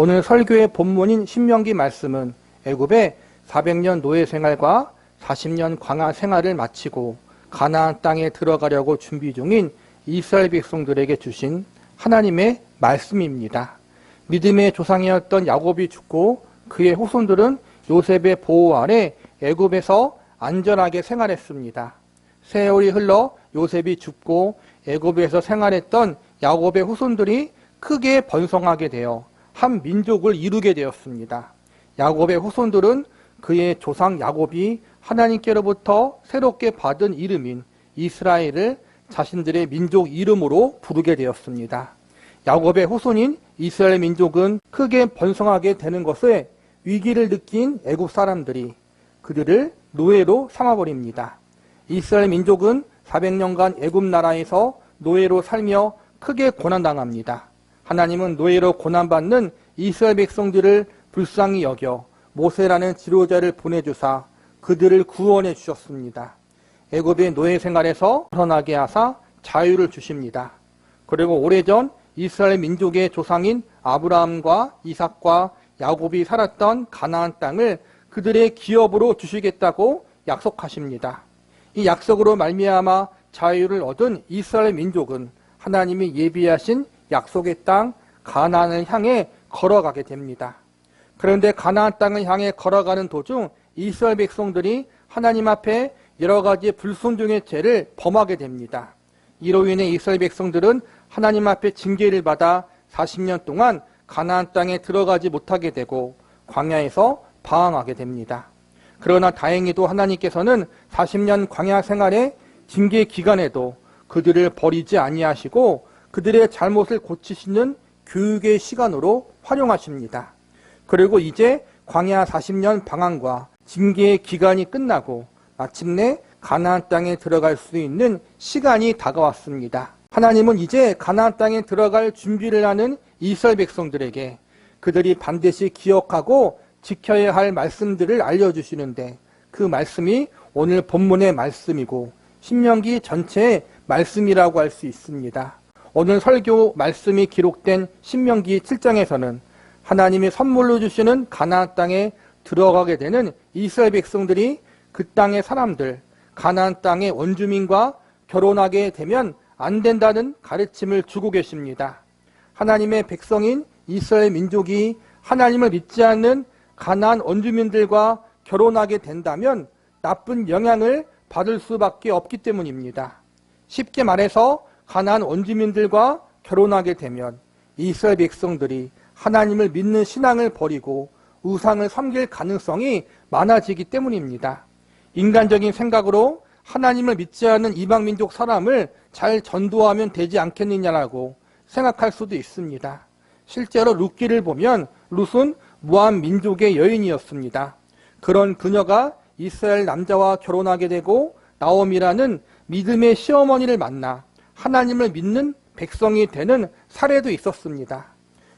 오늘 설교의 본문인 신명기 말씀은 애굽의 400년 노예 생활과 40년 광야 생활을 마치고 가나안 땅에 들어가려고 준비 중인 이스라엘 백성들에게 주신 하나님의 말씀입니다. 믿음의 조상이었던 야곱이 죽고 그의 후손들은 요셉의 보호 아래 애굽에서 안전하게 생활했습니다. 세월이 흘러 요셉이 죽고 애굽에서 생활했던 야곱의 후손들이 크게 번성하게 되어 한 민족을 이루게 되었습니다. 야곱의 후손들은 그의 조상 야곱이 하나님께로부터 새롭게 받은 이름인 이스라엘을 자신들의 민족 이름으로 부르게 되었습니다. 야곱의 후손인 이스라엘 민족은 크게 번성하게 되는 것에 위기를 느낀 애굽 사람들이 그들을 노예로 삼아버립니다. 이스라엘 민족은 400년간 애굽 나라에서 노예로 살며 크게 고난당합니다. 하나님은 노예로 고난받는 이스라엘 백성들을 불쌍히 여겨 모세라는 지도자를 보내주사 그들을 구원해 주셨습니다. 애굽의 노예 생활에서 벗어나게 하사 자유를 주십니다. 그리고 오래전 이스라엘 민족의 조상인 아브라함과 이삭과 야곱이 살았던 가나안 땅을 그들의 기업으로 주시겠다고 약속하십니다. 이 약속으로 말미암아 자유를 얻은 이스라엘 민족은 하나님이 예비하신 약속의 땅 가나안을 향해 걸어가게 됩니다. 그런데 가나안 땅을 향해 걸어가는 도중 이스라엘 백성들이 하나님 앞에 여러 가지 불순종의 죄를 범하게 됩니다. 이로 인해 이스라엘 백성들은 하나님 앞에 징계를 받아 40년 동안 가나안 땅에 들어가지 못하게 되고 광야에서 방황하게 됩니다. 그러나 다행히도 하나님께서는 40년 광야 생활의 징계 기간에도 그들을 버리지 아니하시고 그들의 잘못을 고치시는 교육의 시간으로 활용하십니다. 그리고 이제 광야 40년 방황과 징계의 기간이 끝나고 마침내 가나안 땅에 들어갈 수 있는 시간이 다가왔습니다. 하나님은 이제 가나안 땅에 들어갈 준비를 하는 이스라엘 백성들에게 그들이 반드시 기억하고 지켜야 할 말씀들을 알려주시는데 그 말씀이 오늘 본문의 말씀이고 신명기 전체의 말씀이라고 할 수 있습니다. 오늘 설교 말씀이 기록된 신명기 7장에서는 하나님이 선물로 주시는 가나안 땅에 들어가게 되는 이스라엘 백성들이 그 땅의 사람들, 가나안 땅의 원주민과 결혼하게 되면 안 된다는 가르침을 주고 계십니다. 하나님의 백성인 이스라엘 민족이 하나님을 믿지 않는 가나안 원주민들과 결혼하게 된다면 나쁜 영향을 받을 수밖에 없기 때문입니다. 쉽게 말해서 가나안 원주민들과 결혼하게 되면 이스라엘 백성들이 하나님을 믿는 신앙을 버리고 우상을 섬길 가능성이 많아지기 때문입니다. 인간적인 생각으로 하나님을 믿지 않는 이방 민족 사람을 잘 전도하면 되지 않겠느냐라고 생각할 수도 있습니다. 실제로 룻기를 보면 룻은 모압 민족의 여인이었습니다. 그런 그녀가 이스라엘 남자와 결혼하게 되고 나오미라는 믿음의 시어머니를 만나 하나님을 믿는 백성이 되는 사례도 있었습니다.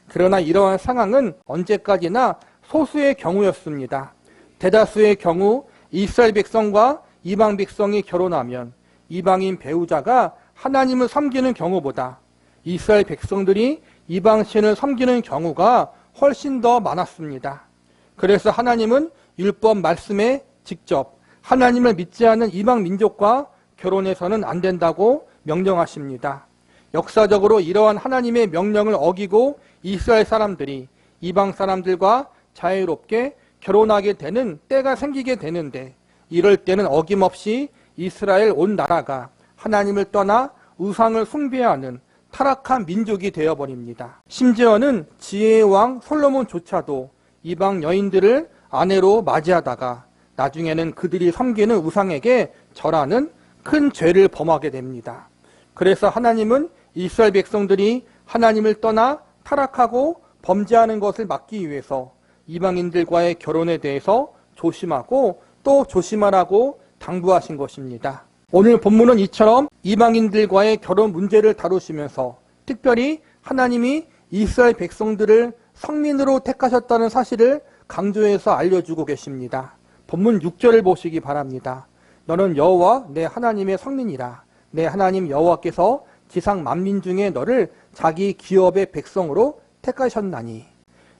그러나 이러한 상황은 언제까지나 소수의 경우였습니다. 대다수의 경우 이스라엘 백성과 이방 백성이 결혼하면 이방인 배우자가 하나님을 섬기는 경우보다 이스라엘 백성들이 이방 신을 섬기는 경우가 훨씬 더 많았습니다. 그래서 하나님은 율법 말씀에 직접 하나님을 믿지 않는 이방 민족과 결혼해서는 안 된다고 명령하십니다. 역사적으로 이러한 하나님의 명령을 어기고 이스라엘 사람들이 이방 사람들과 자유롭게 결혼하게 되는 때가 생기게 되는데 이럴 때는 어김없이 이스라엘 온 나라가 하나님을 떠나 우상을 숭배하는 타락한 민족이 되어버립니다. 심지어는 지혜의 왕 솔로몬조차도 이방 여인들을 아내로 맞이하다가 나중에는 그들이 섬기는 우상에게 절하는 큰 죄를 범하게 됩니다. 그래서 하나님은 이스라엘 백성들이 하나님을 떠나 타락하고 범죄하는 것을 막기 위해서 이방인들과의 결혼에 대해서 조심하고 또 조심하라고 당부하신 것입니다. 오늘 본문은 이처럼 이방인들과의 결혼 문제를 다루시면서 특별히 하나님이 이스라엘 백성들을 성민으로 택하셨다는 사실을 강조해서 알려주고 계십니다. 본문 6절을 보시기 바랍니다. 너는 여호와 내 하나님의 성민이라. 내 하나님 여호와께서 지상 만민 중에 너를 자기 기업의 백성으로 택하셨나니.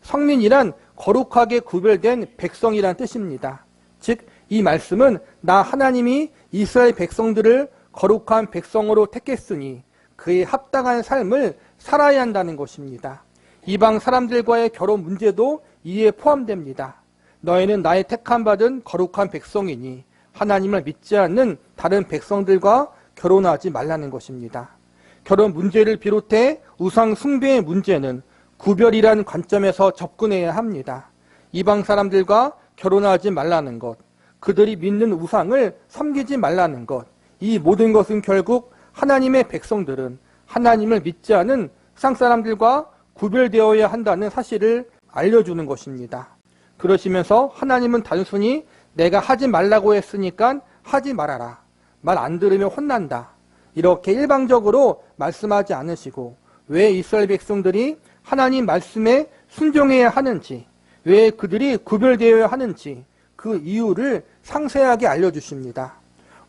성민이란 거룩하게 구별된 백성이란 뜻입니다. 즉, 이 말씀은 나 하나님이 이스라엘 백성들을 거룩한 백성으로 택했으니 그에 합당한 삶을 살아야 한다는 것입니다. 이방 사람들과의 결혼 문제도 이에 포함됩니다. 너희는 나의 택함 받은 거룩한 백성이니 하나님을 믿지 않는 다른 백성들과 결혼하지 말라는 것입니다. 결혼 문제를 비롯해 우상 숭배의 문제는 구별이라는 관점에서 접근해야 합니다. 이방 사람들과 결혼하지 말라는 것, 그들이 믿는 우상을 섬기지 말라는 것, 이 모든 것은 결국 하나님의 백성들은 하나님을 믿지 않은 세상 사람들과 구별되어야 한다는 사실을 알려주는 것입니다. 그러시면서 하나님은 단순히 내가 하지 말라고 했으니까 하지 말아라, 말 안 들으면 혼난다, 이렇게 일방적으로 말씀하지 않으시고 왜 이스라엘 백성들이 하나님 말씀에 순종해야 하는지, 왜 그들이 구별되어야 하는지 그 이유를 상세하게 알려주십니다.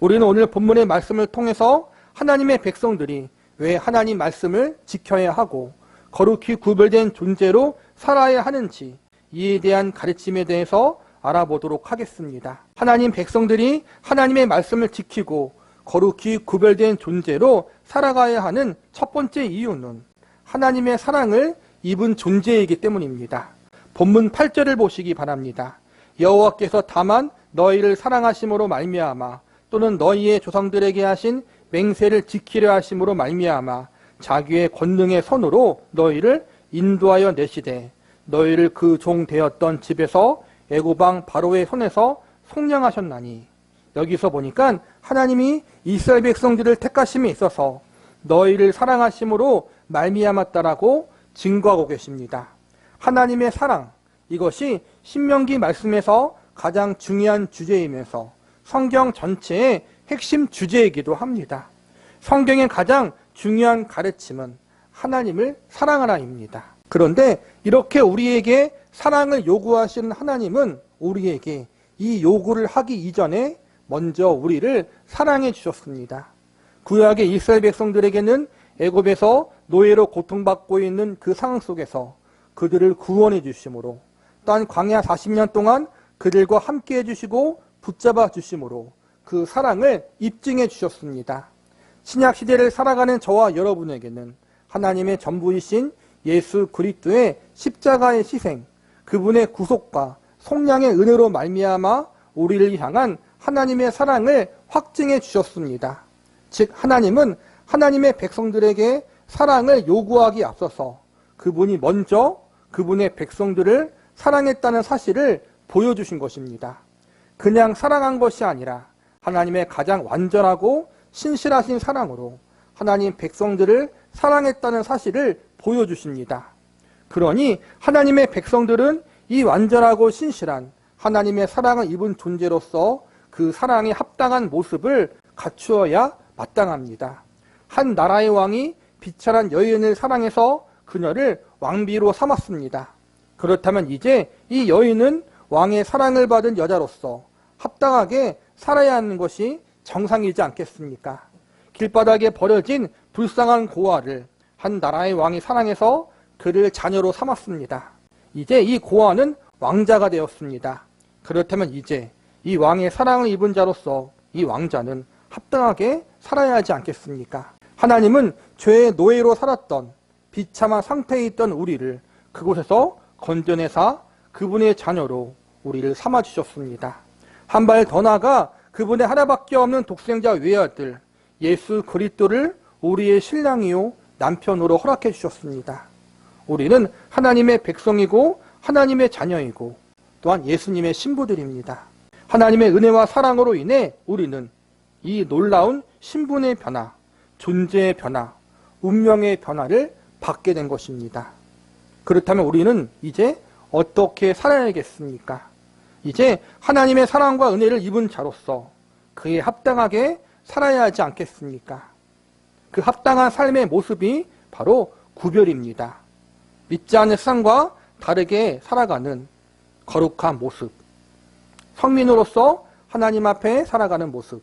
우리는 오늘 본문의 말씀을 통해서 하나님의 백성들이 왜 하나님 말씀을 지켜야 하고 거룩히 구별된 존재로 살아야 하는지 이에 대한 가르침에 대해서 알아보도록 하겠습니다. 하나님 백성들이 하나님의 말씀을 지키고 거룩히 구별된 존재로 살아가야 하는 첫 번째 이유는 하나님의 사랑을 입은 존재이기 때문입니다. 본문 8절을 보시기 바랍니다. 여호와께서 다만 너희를 사랑하심으로 말미암아 또는 너희의 조상들에게 하신 맹세를 지키려 하심으로 말미암아 자기의 권능의 손으로 너희를 인도하여 내시되 너희를 그 종 되었던 집에서 애굽 왕 바로의 손에서 속량하셨나니. 여기서 보니까 하나님이 이스라엘 백성들을 택하심에 있어서 너희를 사랑하심으로 말미암았다라고 증거하고 계십니다. 하나님의 사랑, 이것이 신명기 말씀에서 가장 중요한 주제이면서 성경 전체의 핵심 주제이기도 합니다. 성경의 가장 중요한 가르침은 하나님을 사랑하라입니다. 그런데 이렇게 우리에게 사랑을 요구하시는 하나님은 우리에게 이 요구를 하기 이전에 먼저 우리를 사랑해 주셨습니다. 구약의 이스라엘 백성들에게는 애굽에서 노예로 고통받고 있는 그 상황 속에서 그들을 구원해 주심으로, 또한 광야 40년 동안 그들과 함께 해주시고 붙잡아 주심으로 그 사랑을 입증해 주셨습니다. 신약 시대를 살아가는 저와 여러분에게는 하나님의 전부이신 예수 그리스도의 십자가의 희생, 그분의 구속과 속량의 은혜로 말미암아 우리를 향한 하나님의 사랑을 확증해 주셨습니다. 즉 하나님은 하나님의 백성들에게 사랑을 요구하기 앞서서 그분이 먼저 그분의 백성들을 사랑했다는 사실을 보여주신 것입니다. 그냥 사랑한 것이 아니라 하나님의 가장 완전하고 신실하신 사랑으로 하나님 백성들을 사랑했다는 사실을 보여주십니다. 그러니 하나님의 백성들은 이 완전하고 신실한 하나님의 사랑을 입은 존재로서 그 사랑에 합당한 모습을 갖추어야 마땅합니다. 한 나라의 왕이 비천한 여인을 사랑해서 그녀를 왕비로 삼았습니다. 그렇다면 이제 이 여인은 왕의 사랑을 받은 여자로서 합당하게 살아야 하는 것이 정상이지 않겠습니까? 길바닥에 버려진 불쌍한 고아를 한 나라의 왕이 사랑해서 그를 자녀로 삼았습니다. 이제 이 고아는 왕자가 되었습니다. 그렇다면 이제 이 왕의 사랑을 입은 자로서 이 왕자는 합당하게 살아야 하지 않겠습니까? 하나님은 죄의 노예로 살았던 비참한 상태에 있던 우리를 그곳에서 건져내사 그분의 자녀로 우리를 삼아주셨습니다. 한 발 더 나아가 그분의 하나밖에 없는 독생자 외아들 예수 그리스도를 우리의 신랑이요 남편으로 허락해 주셨습니다. 우리는 하나님의 백성이고 하나님의 자녀이고 또한 예수님의 신부들입니다. 하나님의 은혜와 사랑으로 인해 우리는 이 놀라운 신분의 변화, 존재의 변화, 운명의 변화를 받게 된 것입니다. 그렇다면 우리는 이제 어떻게 살아야겠습니까? 이제 하나님의 사랑과 은혜를 입은 자로서 그에 합당하게 살아야 하지 않겠습니까? 그 합당한 삶의 모습이 바로 구별입니다. 믿지 않는 세상과 다르게 살아가는 거룩한 모습, 성민으로서 하나님 앞에 살아가는 모습,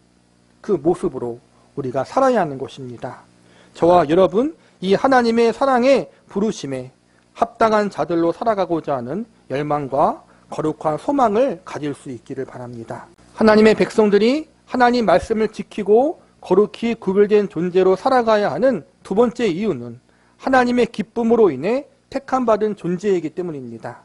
그 모습으로 우리가 살아야 하는 것입니다. 저와 여러분, 이 하나님의 사랑의 부르심에 합당한 자들로 살아가고자 하는 열망과 거룩한 소망을 가질 수 있기를 바랍니다. 하나님의 백성들이 하나님 말씀을 지키고 거룩히 구별된 존재로 살아가야 하는 두 번째 이유는 하나님의 기쁨으로 인해 택함받은 존재이기 때문입니다.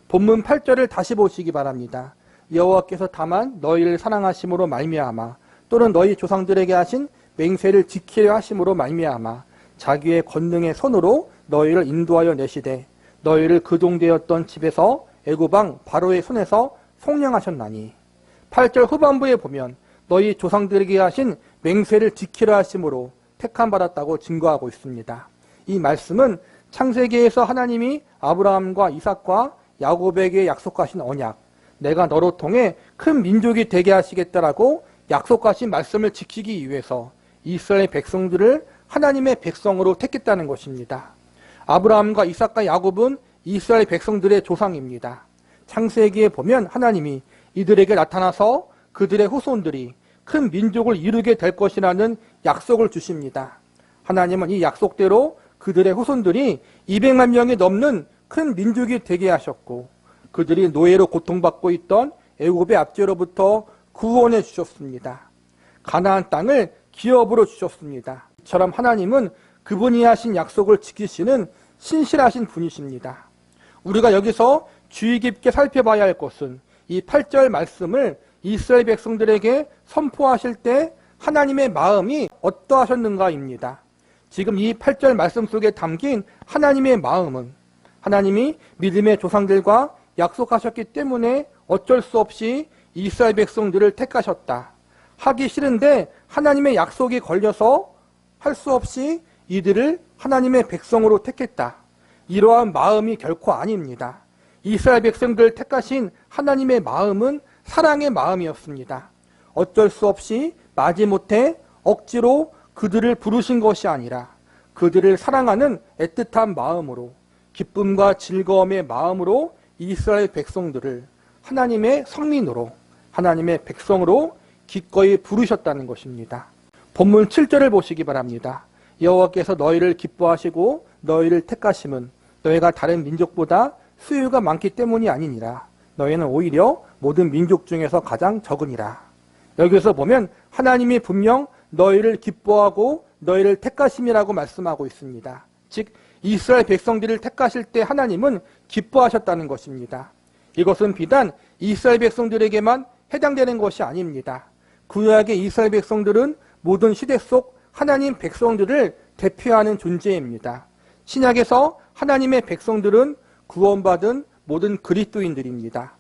본문 8절을 다시 보시기 바랍니다. 여호와께서 다만 너희를 사랑하심으로 말미암아 또는 너희 조상들에게 하신 맹세를 지키려 하심으로 말미암아 자기의 권능의 손으로 너희를 인도하여 내시되 너희를 그 종되었던 집에서 애굽 왕 바로의 손에서 속량하셨나니. 8절 후반부에 보면 너희 조상들에게 하신 맹세를 지키려 하심으로 택함받았다고 증거하고 있습니다. 이 말씀은 창세기에서 하나님이 아브라함과 이삭과 야곱에게 약속하신 언약, 내가 너로 통해 큰 민족이 되게 하시겠다라고 약속하신 말씀을 지키기 위해서 이스라엘 백성들을 하나님의 백성으로 택했다는 것입니다. 아브라함과 이삭과 야곱은 이스라엘 백성들의 조상입니다. 창세기에 보면 하나님이 이들에게 나타나서 그들의 후손들이 큰 민족을 이루게 될 것이라는 약속을 주십니다. 하나님은 이 약속대로 그들의 후손들이 200만 명이 넘는 큰 민족이 되게 하셨고 그들이 노예로 고통받고 있던 애굽의 압제로부터 구원해 주셨습니다. 가나안 땅을 기업으로 주셨습니다. 이처럼 하나님은 그분이 하신 약속을 지키시는 신실하신 분이십니다. 우리가 여기서 주의 깊게 살펴봐야 할 것은 이 8절 말씀을 이스라엘 백성들에게 선포하실 때 하나님의 마음이 어떠하셨는가입니다. 지금 이 8절 말씀 속에 담긴 하나님의 마음은 하나님이 믿음의 조상들과 약속하셨기 때문에 어쩔 수 없이 이스라엘 백성들을 택하셨다. 하기 싫은데 하나님의 약속이 걸려서 할 수 없이 이들을 하나님의 백성으로 택했다. 이러한 마음이 결코 아닙니다. 이스라엘 백성들을 택하신 하나님의 마음은 사랑의 마음이었습니다. 어쩔 수 없이 마지못해 억지로 그들을 부르신 것이 아니라 그들을 사랑하는 애틋한 마음으로 기쁨과 즐거움의 마음으로 이스라엘 백성들을 하나님의 성민으로 하나님의 백성으로 기꺼이 부르셨다는 것입니다. 본문 7절을 보시기 바랍니다. 여호와께서 너희를 기뻐하시고 너희를 택하심은 너희가 다른 민족보다 수요가 많기 때문이 아니니라. 너희는 오히려 모든 민족 중에서 가장 적으니라. 여기서 보면 하나님이 분명 너희를 기뻐하고 너희를 택하심이라고 말씀하고 있습니다. 즉 이스라엘 백성들을 택하실 때 하나님은 기뻐하셨다는 것입니다. 이것은 비단 이스라엘 백성들에게만 해당되는 것이 아닙니다. 구약의 이스라엘 백성들은 모든 시대 속 하나님 백성들을 대표하는 존재입니다. 신약에서 하나님의 백성들은 구원받은 모든 그리스도인들입니다.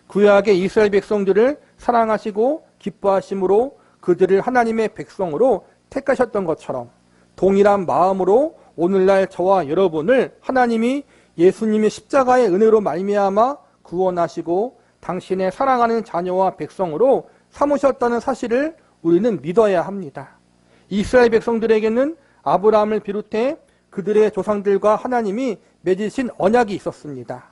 구약의 이스라엘 백성들을 사랑하시고 기뻐하심으로 그들을 하나님의 백성으로 택하셨던 것처럼 동일한 마음으로 오늘날 저와 여러분을 하나님이 예수님의 십자가의 은혜로 말미암아 구원하시고 당신의 사랑하는 자녀와 백성으로 삼으셨다는 사실을 우리는 믿어야 합니다. 이스라엘 백성들에게는 아브라함을 비롯해 그들의 조상들과 하나님이 맺으신 언약이 있었습니다.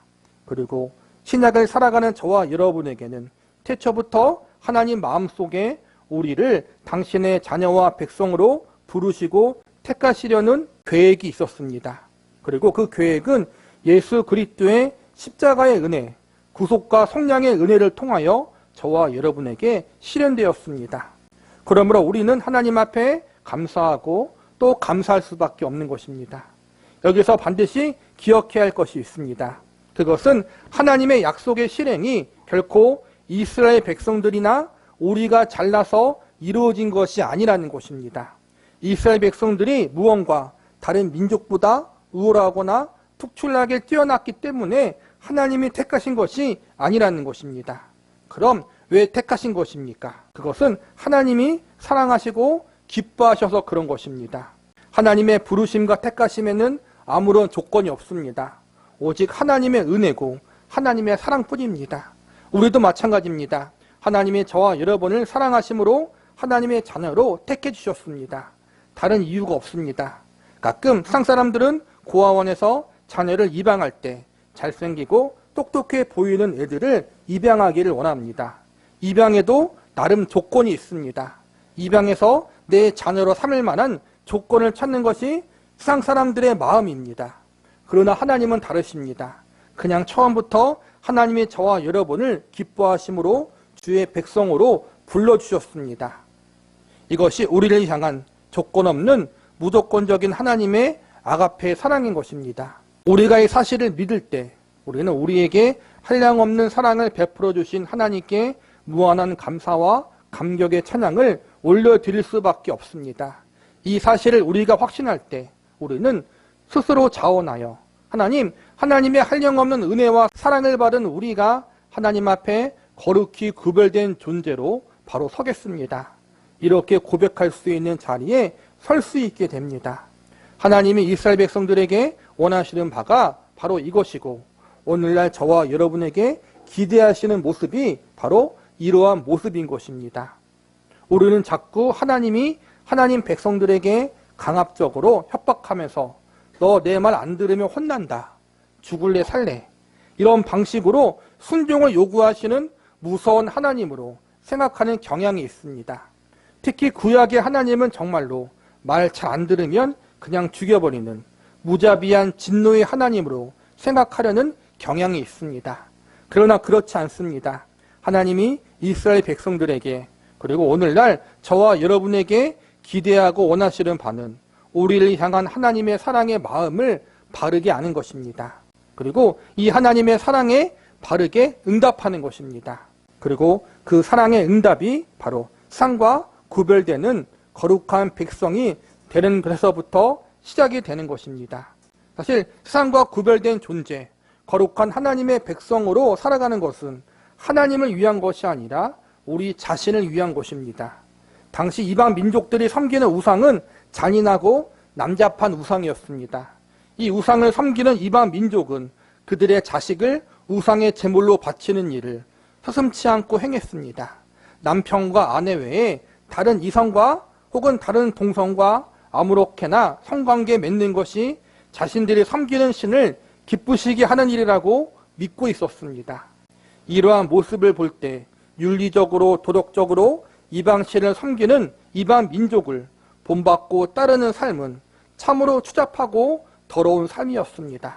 그리고 신약을 살아가는 저와 여러분에게는 태초부터 하나님 마음속에 우리를 당신의 자녀와 백성으로 부르시고 택하시려는 계획이 있었습니다. 그리고 그 계획은 예수 그리스도의 십자가의 은혜, 구속과 속량의 은혜를 통하여 저와 여러분에게 실현되었습니다. 그러므로 우리는 하나님 앞에 감사하고 또 감사할 수밖에 없는 것입니다. 여기서 반드시 기억해야 할 것이 있습니다. 그것은 하나님의 약속의 실행이 결코 이스라엘 백성들이나 우리가 잘나서 이루어진 것이 아니라는 것입니다. 이스라엘 백성들이 무언가 다른 민족보다 우월하거나 특출나게 뛰어났기 때문에 하나님이 택하신 것이 아니라는 것입니다. 그럼 왜 택하신 것입니까? 그것은 하나님이 사랑하시고 기뻐하셔서 그런 것입니다. 하나님의 부르심과 택하심에는 아무런 조건이 없습니다. 오직 하나님의 은혜고 하나님의 사랑뿐입니다. 우리도 마찬가지입니다. 하나님이 저와 여러분을 사랑하심으로 하나님의 자녀로 택해 주셨습니다. 다른 이유가 없습니다. 가끔 세상 사람들은 고아원에서 자녀를 입양할 때 잘생기고 똑똑해 보이는 애들을 입양하기를 원합니다. 입양에도 나름 조건이 있습니다. 입양해서 내 자녀로 삼을 만한 조건을 찾는 것이 세상 사람들의 마음입니다. 그러나 하나님은 다르십니다. 그냥 처음부터 하나님이 저와 여러분을 기뻐하심으로 주의 백성으로 불러주셨습니다. 이것이 우리를 향한 조건 없는 무조건적인 하나님의 아가페 사랑인 것입니다. 우리가 이 사실을 믿을 때 우리는 우리에게 한량없는 사랑을 베풀어 주신 하나님께 무한한 감사와 감격의 찬양을 올려드릴 수밖에 없습니다. 이 사실을 우리가 확신할 때 우리는 스스로 자원하여 하나님의 한량없는 은혜와 사랑을 받은 우리가 하나님 앞에 거룩히 구별된 존재로 바로 서겠습니다. 이렇게 고백할 수 있는 자리에 설 수 있게 됩니다. 하나님이 이스라엘 백성들에게 원하시는 바가 바로 이것이고 오늘날 저와 여러분에게 기대하시는 모습이 바로 이러한 모습인 것입니다. 우리는 자꾸 하나님 백성들에게 강압적으로 협박하면서 너 내 말 안 들으면 혼난다. 죽을래 살래. 이런 방식으로 순종을 요구하시는 무서운 하나님으로 생각하는 경향이 있습니다. 특히 구약의 하나님은 정말로 말 잘 안 들으면 그냥 죽여버리는 무자비한 진노의 하나님으로 생각하려는 경향이 있습니다. 그러나 그렇지 않습니다. 하나님이 이스라엘 백성들에게 그리고 오늘날 저와 여러분에게 기대하고 원하시는 바는 우리를 향한 하나님의 사랑의 마음을 바르게 아는 것입니다. 그리고 이 하나님의 사랑에 바르게 응답하는 것입니다. 그리고 그 사랑의 응답이 바로 세상과 구별되는 거룩한 백성이 되는 것에서부터 시작이 되는 것입니다. 사실 세상과 구별된 존재, 거룩한 하나님의 백성으로 살아가는 것은 하나님을 위한 것이 아니라 우리 자신을 위한 것입니다. 당시 이방 민족들이 섬기는 우상은 잔인하고 남잡한 우상이었습니다. 이 우상을 섬기는 이방 민족은 그들의 자식을 우상의 제물로 바치는 일을 서슴지 않고 행했습니다. 남편과 아내 외에 다른 이성과 혹은 다른 동성과 아무렇게나 성관계 맺는 것이 자신들이 섬기는 신을 기쁘시게 하는 일이라고 믿고 있었습니다. 이러한 모습을 볼 때 윤리적으로 도덕적으로 이방신을 섬기는 이방 민족을 본받고 따르는 삶은 참으로 추잡하고 더러운 삶이었습니다.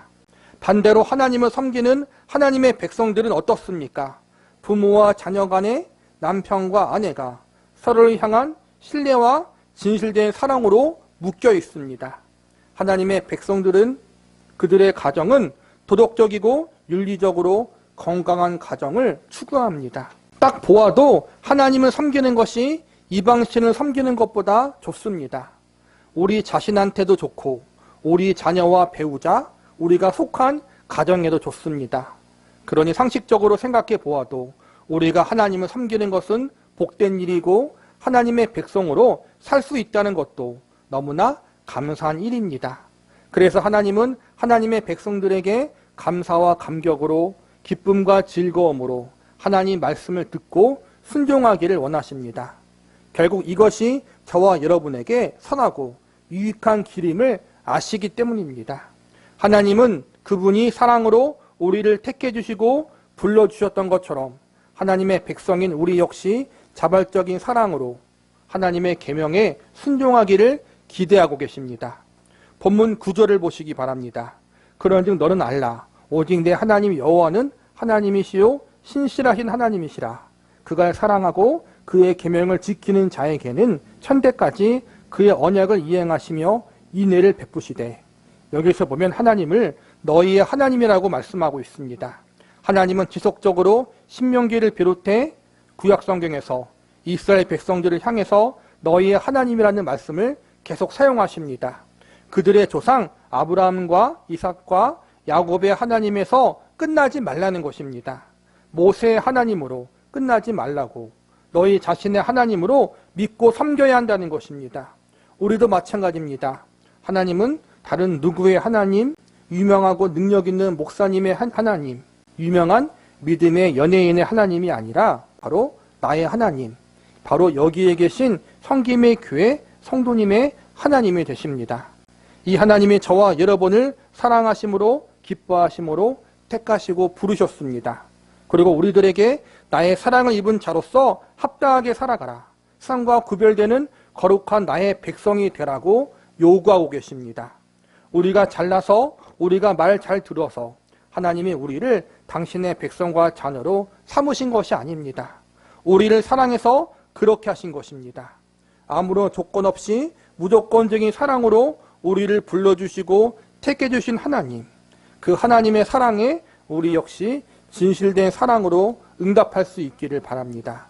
반대로 하나님을 섬기는 하나님의 백성들은 어떻습니까? 부모와 자녀 간에 남편과 아내가 서로를 향한 신뢰와 진실된 사랑으로 묶여 있습니다. 하나님의 백성들은 그들의 가정은 도덕적이고 윤리적으로 건강한 가정을 추구합니다. 딱 보아도 하나님을 섬기는 것이 이방신을 섬기는 것보다 좋습니다. 우리 자신한테도 좋고 우리 자녀와 배우자, 우리가 속한 가정에도 좋습니다. 그러니 상식적으로 생각해 보아도 우리가 하나님을 섬기는 것은 복된 일이고 하나님의 백성으로 살 수 있다는 것도 너무나 감사한 일입니다. 그래서 하나님은 하나님의 백성들에게 감사와 감격으로 기쁨과 즐거움으로 하나님 말씀을 듣고 순종하기를 원하십니다. 결국 이것이 저와 여러분에게 선하고 유익한 길임을 아시기 때문입니다. 하나님은 그분이 사랑으로 우리를 택해 주시고 불러주셨던 것처럼 하나님의 백성인 우리 역시 자발적인 사랑으로 하나님의 계명에 순종하기를 기대하고 계십니다. 본문 9절을 보시기 바랍니다. 그런즉 너는 알라 오직 내 하나님 여호와는 하나님이시요 신실하신 하나님이시라. 그가 사랑하고 그의 계명을 지키는 자에게는 천대까지 그의 언약을 이행하시며 인애를 베푸시되. 여기서 보면 하나님을 너희의 하나님이라고 말씀하고 있습니다. 하나님은 지속적으로 신명기를 비롯해 구약성경에서 이스라엘 백성들을 향해서 너희의 하나님이라는 말씀을 계속 사용하십니다. 그들의 조상 아브라함과 이삭과 야곱의 하나님에서 끝나지 말라는 것입니다. 모세의 하나님으로 끝나지 말라고 너희 자신의 하나님으로 믿고 섬겨야 한다는 것입니다. 우리도 마찬가지입니다. 하나님은 다른 누구의 하나님, 유명하고 능력 있는 목사님의 하나님, 유명한 믿음의 연예인의 하나님이 아니라 바로 나의 하나님, 바로 여기에 계신 성김의 교회 성도님의 하나님이 되십니다. 이 하나님이 저와 여러분을 사랑하심으로 기뻐하심으로 택하시고 부르셨습니다. 그리고 우리들에게 나의 사랑을 입은 자로서 합당하게 살아가라. 세상과 구별되는 거룩한 나의 백성이 되라고 요구하고 계십니다. 우리가 잘나서, 우리가 말 잘 들어서 하나님이 우리를 당신의 백성과 자녀로 삼으신 것이 아닙니다. 우리를 사랑해서 그렇게 하신 것입니다. 아무런 조건 없이 무조건적인 사랑으로 우리를 불러주시고 택해주신 하나님, 그 하나님의 사랑에 우리 역시 진실된 사랑으로 응답할 수 있기를 바랍니다.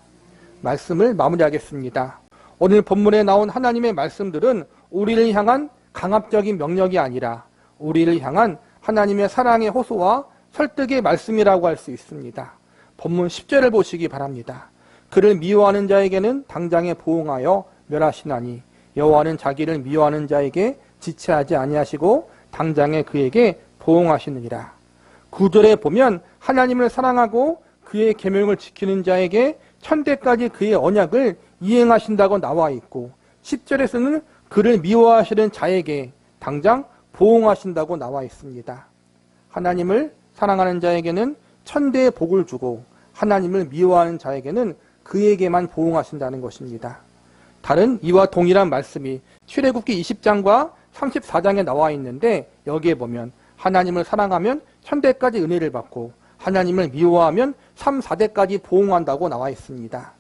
말씀을 마무리하겠습니다. 오늘 본문에 나온 하나님의 말씀들은 우리를 향한 강압적인 명령이 아니라 우리를 향한 하나님의 사랑의 호소와 설득의 말씀이라고 할 수 있습니다. 본문 10절을 보시기 바랍니다. 그를 미워하는 자에게는 당장에 보응하여 멸하시나니 여호와는 자기를 미워하는 자에게 지체하지 아니하시고 당장에 그에게 보응하시느니라. 9절에 보면 하나님을 사랑하고 그의 계명을 지키는 자에게 천대까지 그의 언약을 이행하신다고 나와 있고 10절에서는 그를 미워하시는 자에게 당장 보응하신다고 나와 있습니다. 하나님을 사랑하는 자에게는 천대의 복을 주고 하나님을 미워하는 자에게는 그에게만 보응하신다는 것입니다. 다른 이와 동일한 말씀이 출애굽기 20장과 34장에 나와 있는데 여기에 보면 하나님을 사랑하면 천대까지 은혜를 받고 하나님을 미워하면 3, 4대까지 보응한다고 나와 있습니다.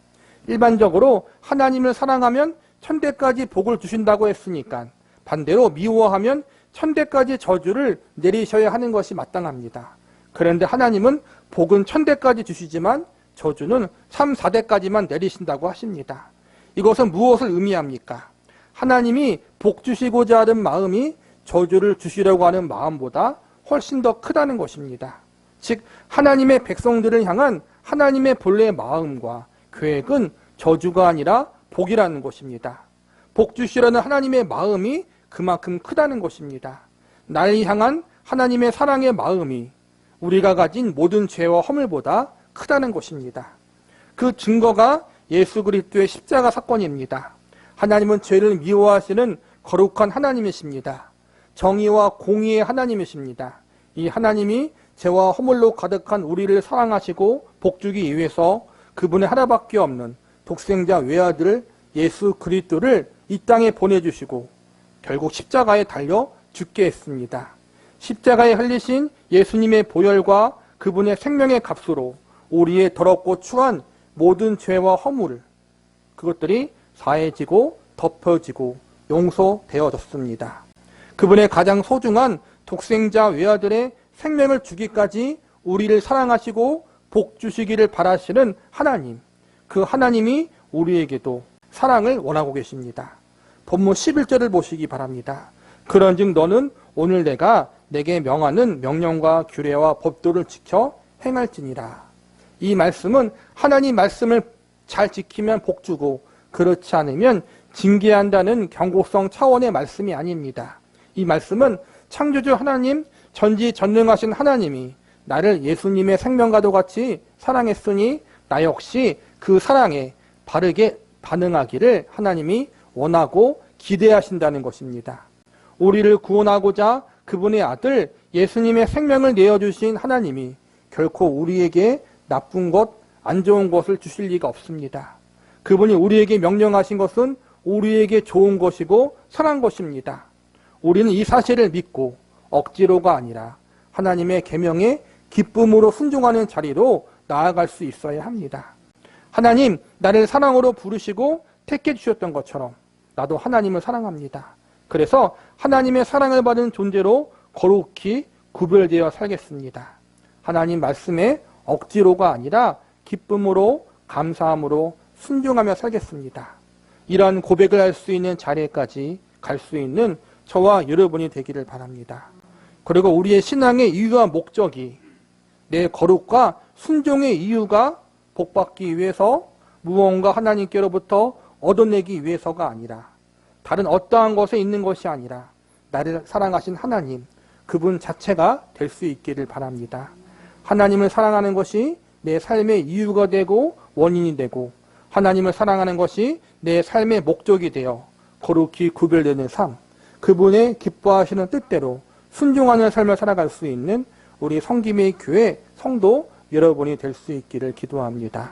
일반적으로 하나님을 사랑하면 천대까지 복을 주신다고 했으니까 반대로 미워하면 천대까지 저주를 내리셔야 하는 것이 마땅합니다. 그런데 하나님은 복은 천대까지 주시지만 저주는 3, 4대까지만 내리신다고 하십니다. 이것은 무엇을 의미합니까? 하나님이 복 주시고자 하는 마음이 저주를 주시려고 하는 마음보다 훨씬 더 크다는 것입니다. 즉 하나님의 백성들을 향한 하나님의 본래의 마음과 계획은 저주가 아니라 복이라는 것입니다. 복 주시려는 하나님의 마음이 그만큼 크다는 것입니다. 나를 향한 하나님의 사랑의 마음이 우리가 가진 모든 죄와 허물보다 크다는 것입니다. 그 증거가 예수 그리스도의 십자가 사건입니다. 하나님은 죄를 미워하시는 거룩한 하나님이십니다. 정의와 공의의 하나님이십니다. 이 하나님이 죄와 허물로 가득한 우리를 사랑하시고 복주기 위해서 그분의 하나밖에 없는 독생자 외아들 예수 그리스도를 이 땅에 보내주시고 결국 십자가에 달려 죽게 했습니다. 십자가에 흘리신 예수님의 보혈과 그분의 생명의 값으로 우리의 더럽고 추한 모든 죄와 허물 그것들이 사해지고 덮어지고 용서되어졌습니다. 그분의 가장 소중한 독생자 외아들의 생명을 주기까지 우리를 사랑하시고 복 주시기를 바라시는 하나님, 그 하나님이 우리에게도 사랑을 원하고 계십니다. 본문 11절을 보시기 바랍니다. 그런즉 너는 오늘 내가 내게 명하는 명령과 규례와 법도를 지켜 행할지니라. 이 말씀은 하나님 말씀을 잘 지키면 복 주고 그렇지 않으면 징계한다는 경고성 차원의 말씀이 아닙니다. 이 말씀은 창조주 하나님, 전지전능하신 하나님이 나를 예수님의 생명과도 같이 사랑했으니 나 역시 그 사랑에 바르게 반응하기를 하나님이 원하고 기대하신다는 것입니다. 우리를 구원하고자 그분의 아들 예수님의 생명을 내어주신 하나님이 결코 우리에게 나쁜 것, 안 좋은 것을 주실 리가 없습니다. 그분이 우리에게 명령하신 것은 우리에게 좋은 것이고 선한 것입니다. 우리는 이 사실을 믿고 억지로가 아니라 하나님의 계명에 기쁨으로 순종하는 자리로 나아갈 수 있어야 합니다. 하나님, 나를 사랑으로 부르시고 택해 주셨던 것처럼 나도 하나님을 사랑합니다. 그래서 하나님의 사랑을 받은 존재로 거룩히 구별되어 살겠습니다. 하나님 말씀에 억지로가 아니라 기쁨으로 감사함으로 순종하며 살겠습니다. 이런 고백을 할 수 있는 자리까지 갈 수 있는 저와 여러분이 되기를 바랍니다. 그리고 우리의 신앙의 이유와 목적이 내 거룩과 순종의 이유가 복받기 위해서 무언가 하나님께로부터 얻어내기 위해서가 아니라 다른 어떠한 것에 있는 것이 아니라 나를 사랑하신 하나님, 그분 자체가 될 수 있기를 바랍니다. 하나님을 사랑하는 것이 내 삶의 이유가 되고 원인이 되고 하나님을 사랑하는 것이 내 삶의 목적이 되어 거룩히 구별되는 삶, 그분의 기뻐하시는 뜻대로 순종하는 삶을 살아갈 수 있는 우리 성김의 교회 성도 여러분이 될 수 있기를 기도합니다.